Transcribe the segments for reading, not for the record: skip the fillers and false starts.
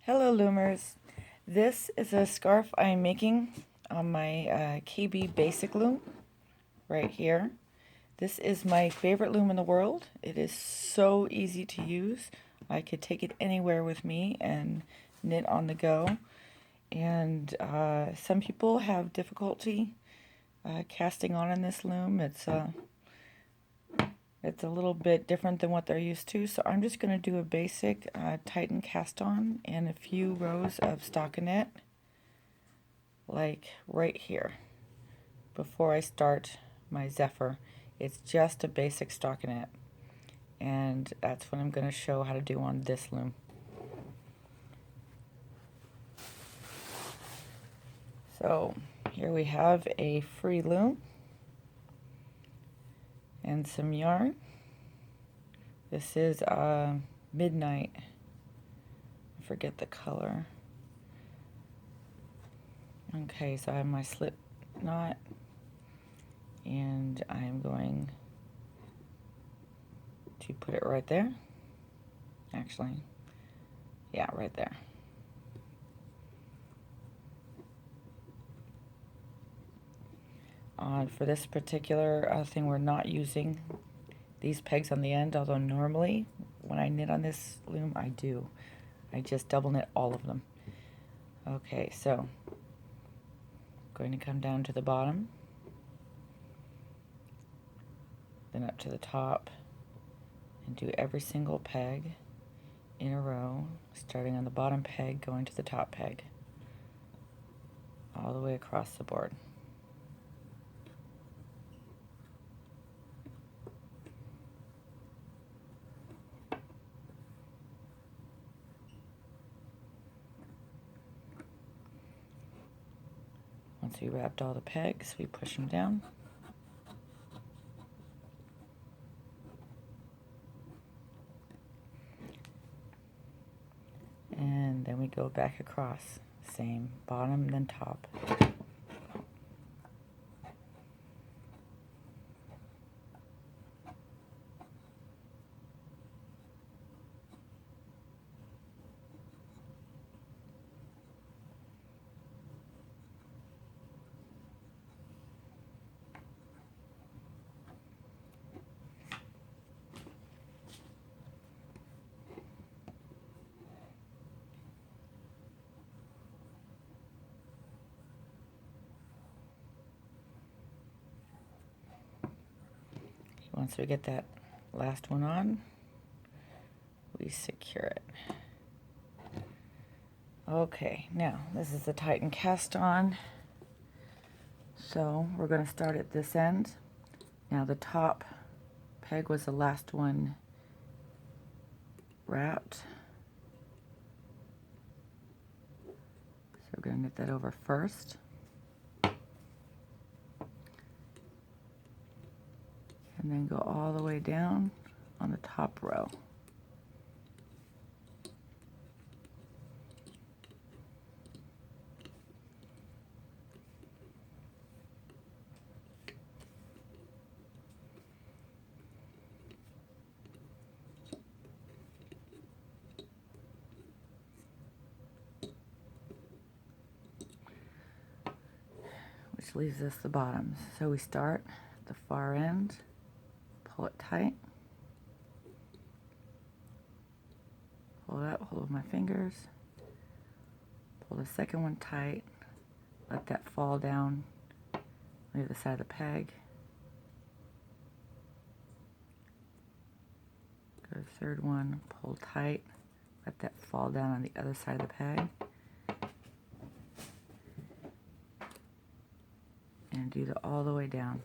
Hello loomers, this is a scarf I'm making on my KB basic loom right here. This is my favorite loom in the world. It is so easy to use. I could take it anywhere with me and knit on the go. And some people have difficulty casting on in this loom. It's a little bit different than what they're used to, so I'm just going to do a basic Tighten cast on and a few rows of stockinette, like right here, before I start my zephyr. It's just a basic stockinette, and that's what I'm going to show how to do on this loom. So here we have a free loom and some yarn. This is Midnight. I forget the color. Okay, so I have my slip knot, and I'm going to put it right there. Actually, yeah, right there. For this particular thing, we're not using these pegs on the end, although normally when I knit on this loom I do. I just double knit all of them. Okay, so I'm going to come down to the bottom, then up to the top, and do every single peg in a row, starting on the bottom peg, going to the top peg, all the way across the board. Once we wrapped all the pegs, we push them down. And then we go back across. Same, bottom then top. Once we get that last one on, we secure it. Okay, now this is the Tighten cast on. So we're going to start at this end. Now the top peg was the last one wrapped. So we're going to knit that over first. And then go all the way down on the top row. Which leaves us the bottoms. So we start at the far end, pull it tight, pull it up, hold with my fingers, pull the second one tight, let that fall down on the other side of the peg, go to the third one, pull tight, let that fall down on the other side of the peg, and do the all the way down.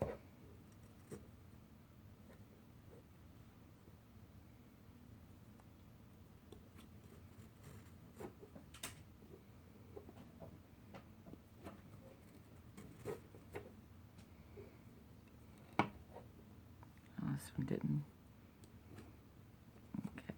Oh, this one didn't. Okay.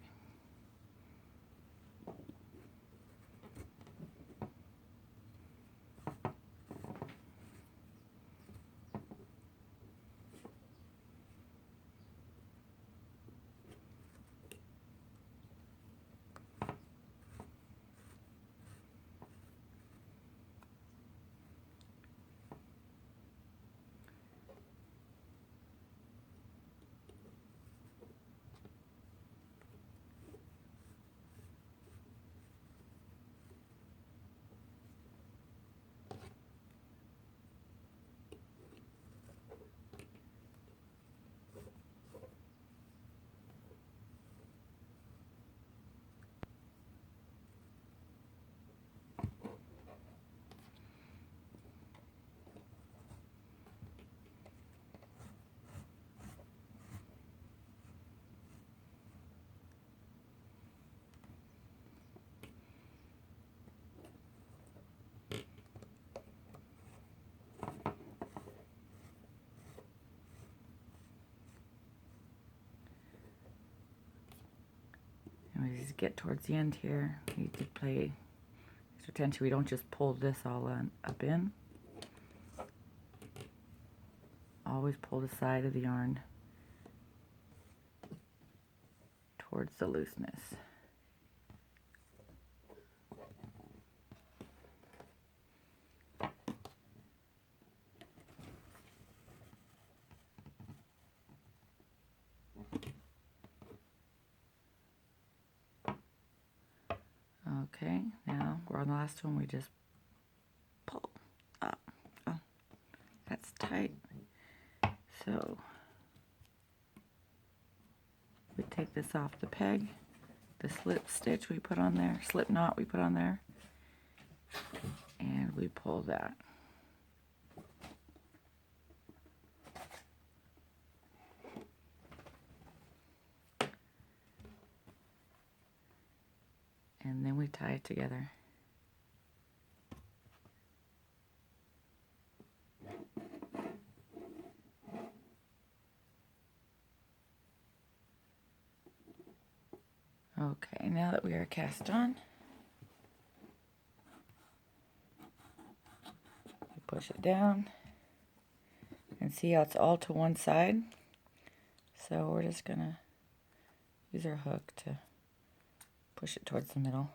get towards the end here, we need to pay extra attention. We don't just pull this all up in. Always pull the side of the yarn towards the looseness. Okay, now we're on the last one. We just pull up. Oh, that's tight. So we take this off the peg, the slip stitch we put on there, slip knot we put on there, and we pull that. And then we tie it together. Okay, now that we are cast on, we push it down and see how it's all to one side. So we're just gonna use our hook to push it towards the middle.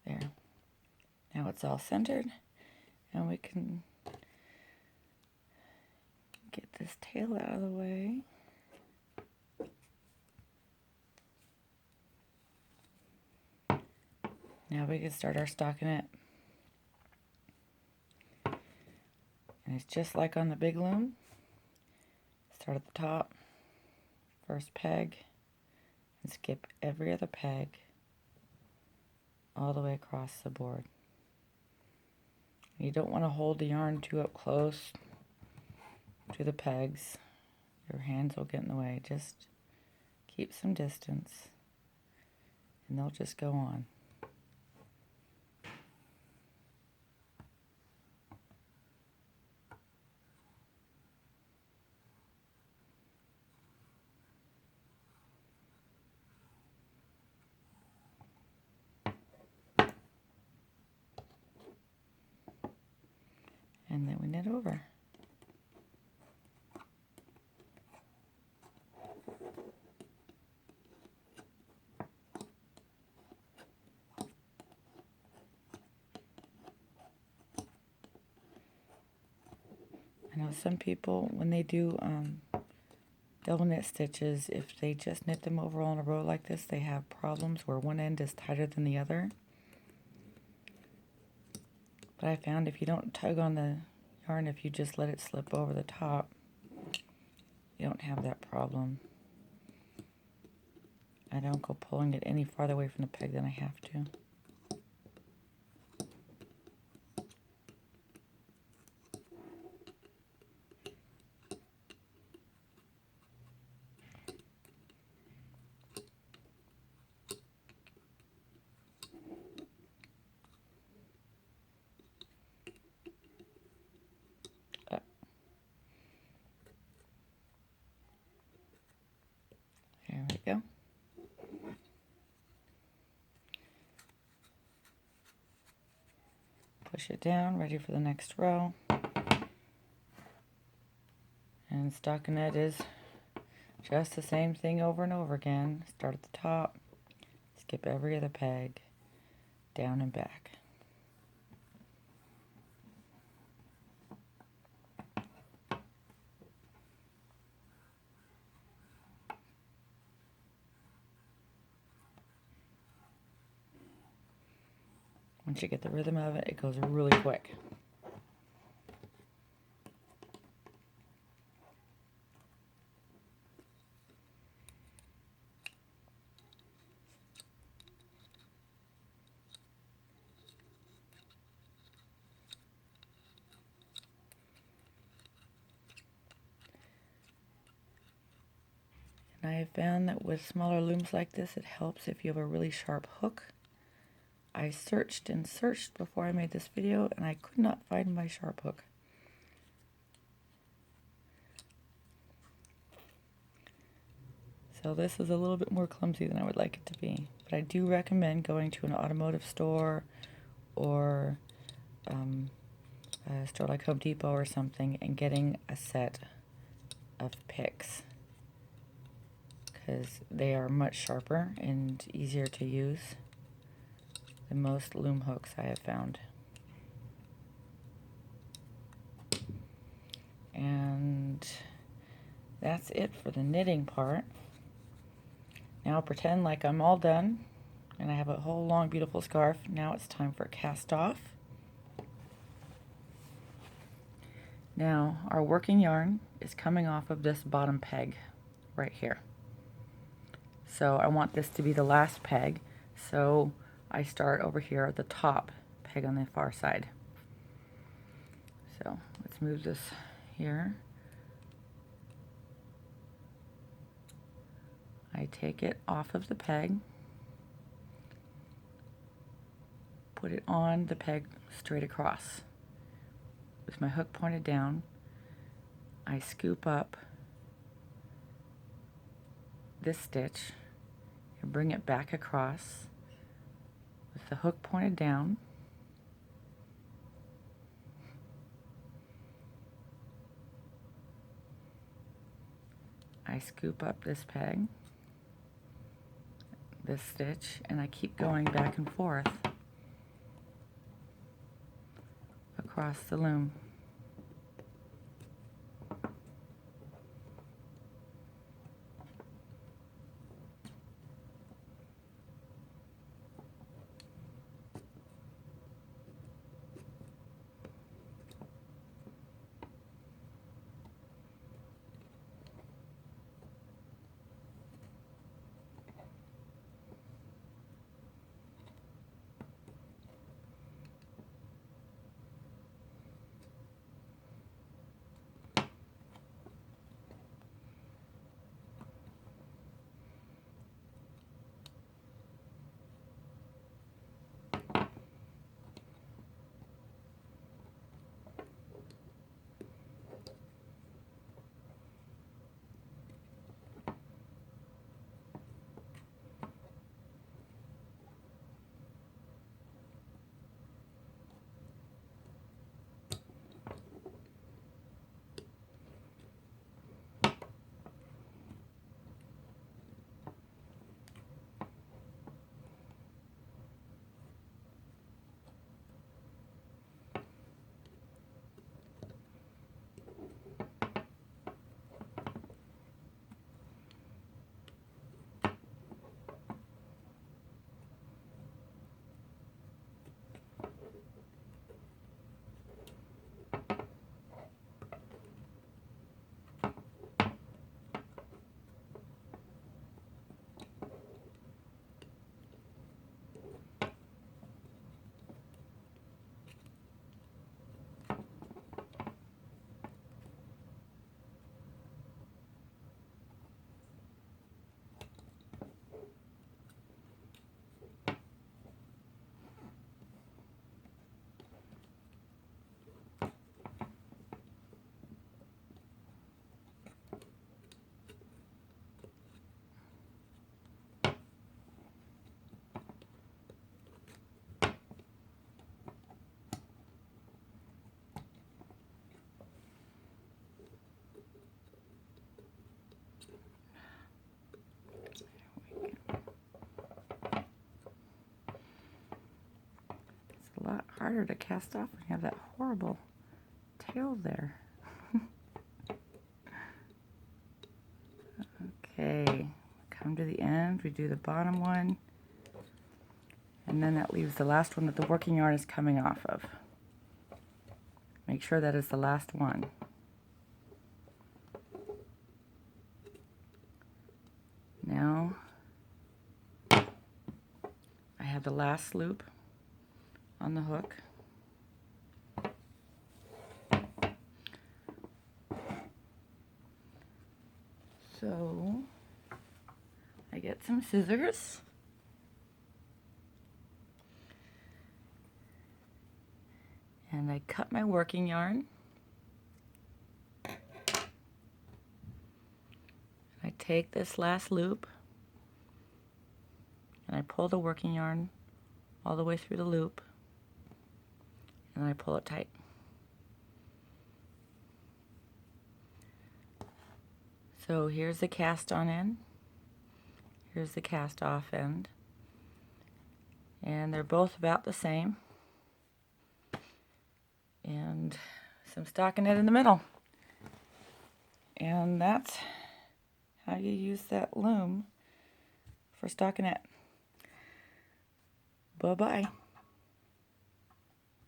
There. Now it's all centered, and we can get this tail out of the way. Now we can start our stockinette. And it's just like on the big loom. Start at the top, first peg, and skip every other peg all the way across the board. You don't want to hold the yarn too up close to the pegs. Your hands will get in the way. Just keep some distance, and they'll just go on. And then we knit over. I know some people, when they do double knit stitches, if they just knit them over all in a row like this, they have problems where one end is tighter than the other. But I found if you don't tug on the yarn, if you just let it slip over the top, you don't have that problem. I don't go pulling it any farther away from the peg than I have to. There we go. Push it down, ready for the next row. And stockinette is just the same thing over and over again. Start at the top, skip every other peg, down and back. Once you get the rhythm of it, it goes really quick. And I I found that with smaller looms like this, it helps if you have a really sharp hook. I searched and searched before I made this video, and I could not find my sharp hook. So this is a little bit more clumsy than I would like it to be. But I do recommend going to an automotive store or a store like Home Depot or something and getting a set of picks, because they are much sharper and easier to use than most loom hooks I have found. And that's it for the knitting part. Now pretend like I'm all done and I have a whole long beautiful scarf. Now it's time for cast off. Now our working yarn is coming off of this bottom peg right here. So I want this to be the last peg, so I start over here at the top peg on the far side. So let's move this here. I take it off of the peg, put it on the peg straight across. With my hook pointed down, I scoop up this stitch and bring it back across with the hook pointed down. I scoop up this peg, this stitch, and I keep going back and forth across the loom. A lot harder to cast off when you have that horrible tail there. Okay, come to the end, we do the bottom one, and then that leaves the last one that the working yarn is coming off of. Make sure that is the last one. Now I have the last loop on the hook. So I get some scissors. And I cut my working yarn. I take this last loop and I pull the working yarn all the way through the loop and I pull it tight. So here's the cast on end, here's the cast off end, and they're both about the same, and some stockinette in the middle. And that's how you use that loom for stockinette. Bye-bye.